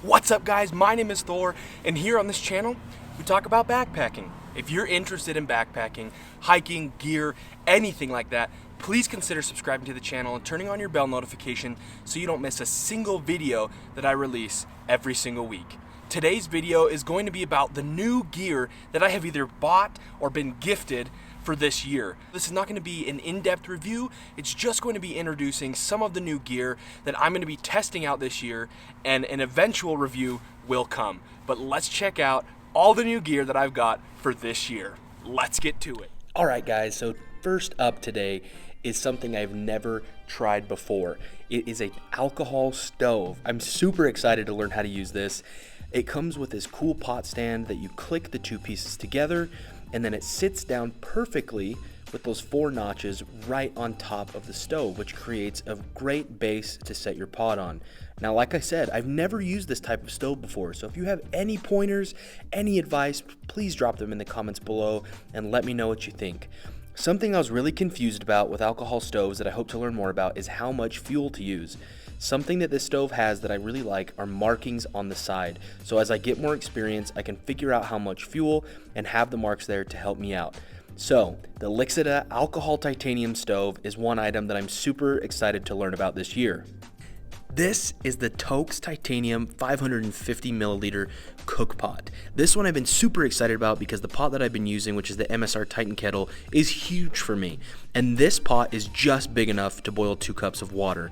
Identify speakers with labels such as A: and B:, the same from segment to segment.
A: What's up guys, my name is Thor, and here on this channel, we talk about backpacking. If you're interested in backpacking, hiking, gear, anything like that, please consider subscribing to the channel and turning on your bell notification so you don't miss a single video that I release every single week. Today's video is going to be about the new gear that I have either bought or been gifted for this year. This is not going to be an in-depth review, it's just going to be introducing some of the new gear that I'm going to be testing out this year, and an eventual review will come. But let's check out all the new gear that I've got for this year. Let's get to it. Alright guys, so first up today is something I've never tried before. It is an alcohol stove. I'm super excited to learn how to use this. It comes with this cool pot stand that you click the two pieces together, and then it sits down perfectly with those 4 notches right on top of the stove, which creates a great base to set your pot on. Now, like I said, I've never used this type of stove before, so if you have any pointers, any advice, please drop them in the comments below and let me know what you think. Something I was really confused about with alcohol stoves that I hope to learn more about is how much fuel to use. Something that this stove has that I really like are markings on the side. So as I get more experience, I can figure out how much fuel and have the marks there to help me out. So the Lixida alcohol titanium stove is one item that I'm super excited to learn about this year. This is the Toaks titanium 550 milliliter cook pot. This one I've been super excited about because the pot that I've been using, which is the MSR Titan kettle, is huge for me. And this pot is just big enough to boil 2 cups of water.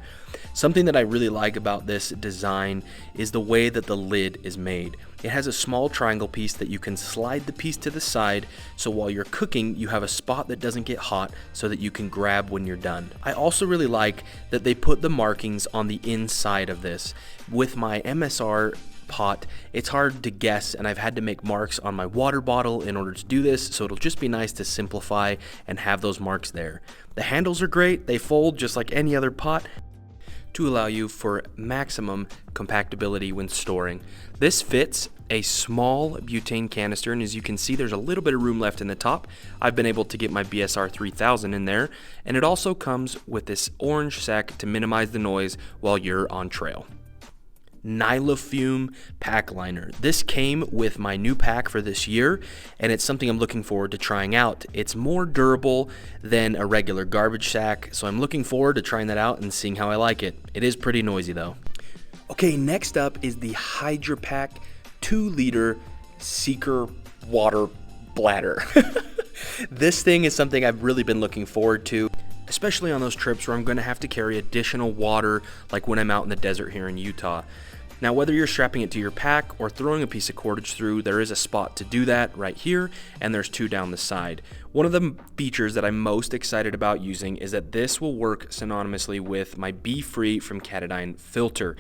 A: Something that I really like about this design is the way that the lid is made. It has a small triangle piece that you can slide the piece to the side, so while you're cooking you have a spot that doesn't get hot so that you can grab when you're done. I also really like that they put the markings on the inside of this. With my MSR pot, it's hard to guess, and I've had to make marks on my water bottle in order to do this, so it'll just be nice to simplify and have those marks there. The handles are great, they fold just like any other pot to allow you for maximum compactability when storing. This fits a small butane canister, and as you can see there's a little bit of room left in the top. I've been able to get my BSR 3000 in there, and it also comes with this orange sack to minimize the noise while you're on trail. Nylofume pack liner. This came with my new pack for this year, and it's something I'm looking forward to trying out. It's more durable than a regular garbage sack, so I'm looking forward to trying that out and seeing how I like it. It is pretty noisy though. Okay, next up is the Hydrapak 2-liter Seeker water bladder. This thing is something I've really been looking forward to, especially on those trips where I'm going to have to carry additional water, like when I'm out in the desert here in Utah. Now, whether you're strapping it to your pack or throwing a piece of cordage through, there is a spot to do that right here, and there's 2 down the side. One of the features that I'm most excited about using is that this will work synonymously with my Be Free from Katadyn filter.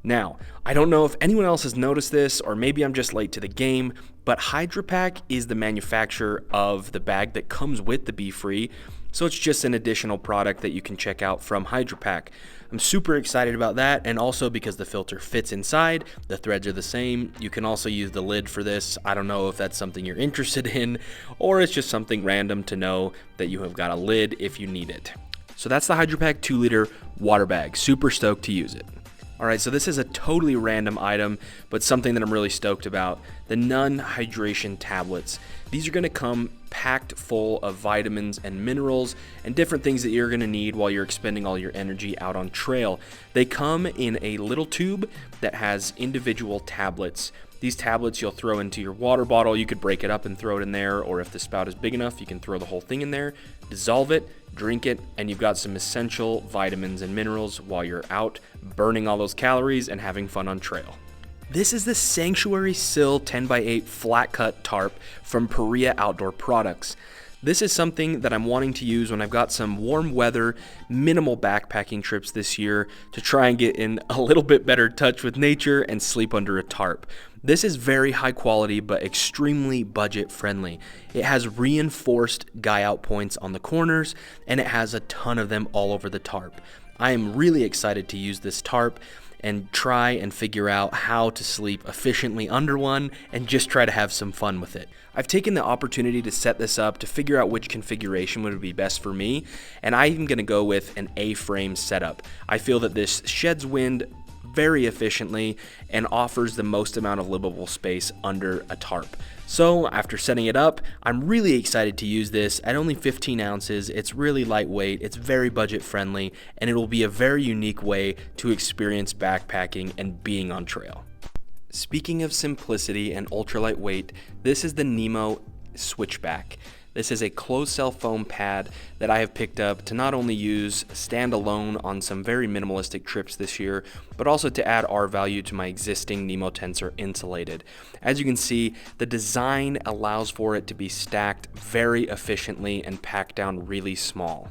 A: Now, I don't know if anyone else has noticed this, or maybe I'm just late to the game, but Hydrapak is the manufacturer of the bag that comes with the Be Free, so it's just an additional product that you can check out from Hydrapak. I'm super excited about that, and also because the filter fits inside, the threads are the same. You can also use the lid for this. I don't know if that's something you're interested in, or it's just something random to know that you have got a lid if you need it. So that's the Hydrapak 2-liter water bag. Super stoked to use it. Alright, so this is a totally random item, but something that I'm really stoked about. The Nuun hydration tablets. These are going to come packed full of vitamins and minerals and different things that you're going to need while you're expending all your energy out on trail. They come in a little tube that has individual tablets. These tablets you'll throw into your water bottle. You could break it up and throw it in there, or if the spout is big enough, you can throw the whole thing in there, dissolve it, drink it, and you've got some essential vitamins and minerals while you're out burning all those calories and having fun on trail. This is the Santuary Sill 10x8 flat cut tarp from Paria Outdoor Products. This is something that I'm wanting to use when I've got some warm weather, minimal backpacking trips this year to try and get in a little bit better touch with nature and sleep under a tarp. This is very high quality but extremely budget friendly. It has reinforced guy out points on the corners, and it has a ton of them all over the tarp. I am really excited to use this tarp and try and figure out how to sleep efficiently under one and just try to have some fun with it. I've taken the opportunity to set this up to figure out which configuration would be best for me, and I'm going to go with an A-frame setup. I feel that this sheds wind
B: very efficiently and offers the most amount of livable space under a tarp. So after setting it up, I'm really excited to use this at only 15 ounces. It's really lightweight, it's very budget friendly, and it will be a very unique way to experience backpacking and being on trail. Speaking of simplicity and ultra lightweight, this is the Nemo switchback. This is a closed cell foam pad that I have picked up to not only use standalone on some very minimalistic trips this year, but also to add R value to my existing Nemo tensor insulated. As you can see, the design allows for it to be stacked very efficiently and packed down really small.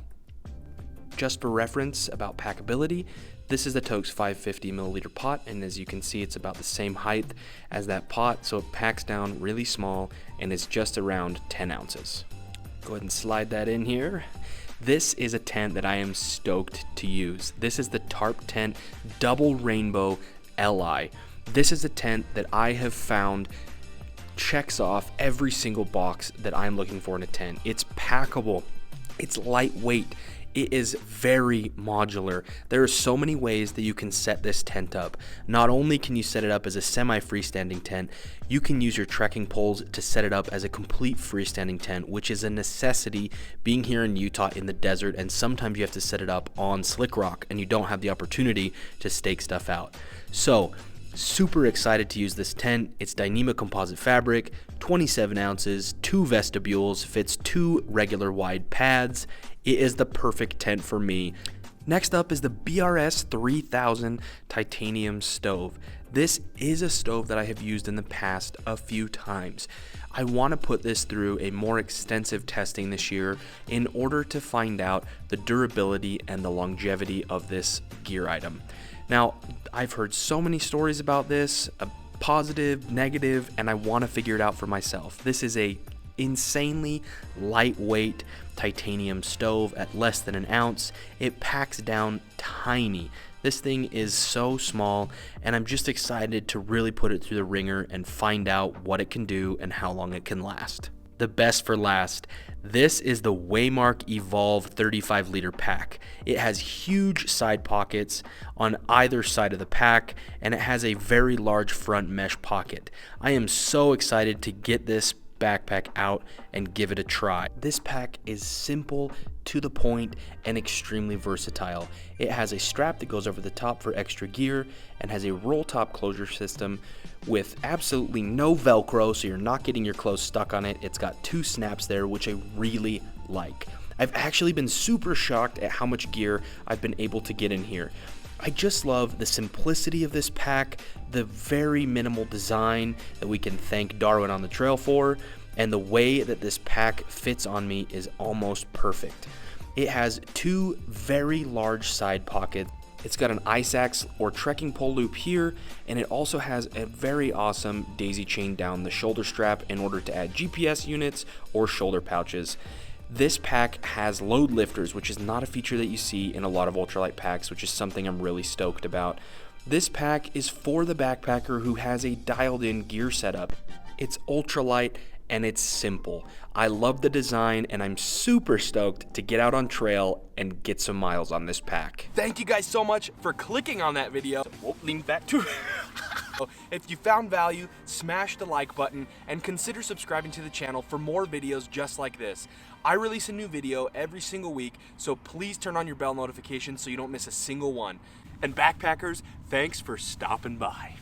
B: Just for reference about packability, this is the Toaks 550 milliliter pot, and as you can see, it's about the same height as that pot, so it packs down really small and is just around 10 ounces. Go ahead and slide that in here. This is a tent that I am stoked to use. This is the Tarptent Double Rainbow Li. This is a tent that I have found checks off every single box that I'm looking for in a tent. It's packable, it's lightweight, it is very modular. There are so many ways that you can set this tent up. Not only can you set it up as a semi-freestanding tent, you can use your trekking poles to set it up as a complete freestanding tent, which is a necessity being here in Utah in the desert, and sometimes you have to set it up on slick rock and you don't have the opportunity to stake stuff out. So, super excited to use this tent. It's Dyneema composite fabric, 27 ounces, 2 vestibules, fits 2 regular wide pads. It is the perfect tent for me. Next up is the BRS 3000 titanium stove. This is a stove that I have used in the past a few times. I want to put this through a more extensive testing this year in order to find out the durability and the longevity of this gear item. Now, I've heard so many stories about this, positive, negative, and I want to figure it out for myself. This is a insanely lightweight titanium stove at less than an ounce. It packs down tiny. This thing is so small, and I'm just excited to really put it through the ringer and find out what it can do and how long it can last. The best for last, this is the Waymark EVLV 35 liter pack. It has huge side pockets on either side of the pack, and it has a very large front mesh pocket. I am so excited to get this backpack out and give it a try. This pack is simple, to the point, and extremely versatile. It has a strap that goes over the top for extra gear and has a roll top closure system with absolutely no Velcro, so you're not getting your clothes stuck on it. It's got 2 snaps there, which I really like. I've actually been super shocked at how much gear I've been able to get in here. I just love the simplicity of this pack, the very minimal design that we can thank Darwin on the trail for, and the way that this pack fits on me is almost perfect. It has 2 very large side pockets. It's got an ice axe or trekking pole loop here, and it also has a very awesome daisy chain down the shoulder strap in order to add GPS units or shoulder pouches. This pack has load lifters, which is not a feature that you see in a lot of ultralight packs, which is something I'm really stoked about. This pack is for the backpacker who has a dialed in gear setup. It's ultralight and it's simple. I love the design, and I'm super stoked to get out on trail and get some miles on this pack.
A: Thank you guys so much for clicking on that video. Link back to If you found value, smash the like button and consider subscribing to the channel for more videos just like this. I release a new video every single week, so please turn on your bell notifications so you don't miss a single one. And backpackers, thanks for stopping by.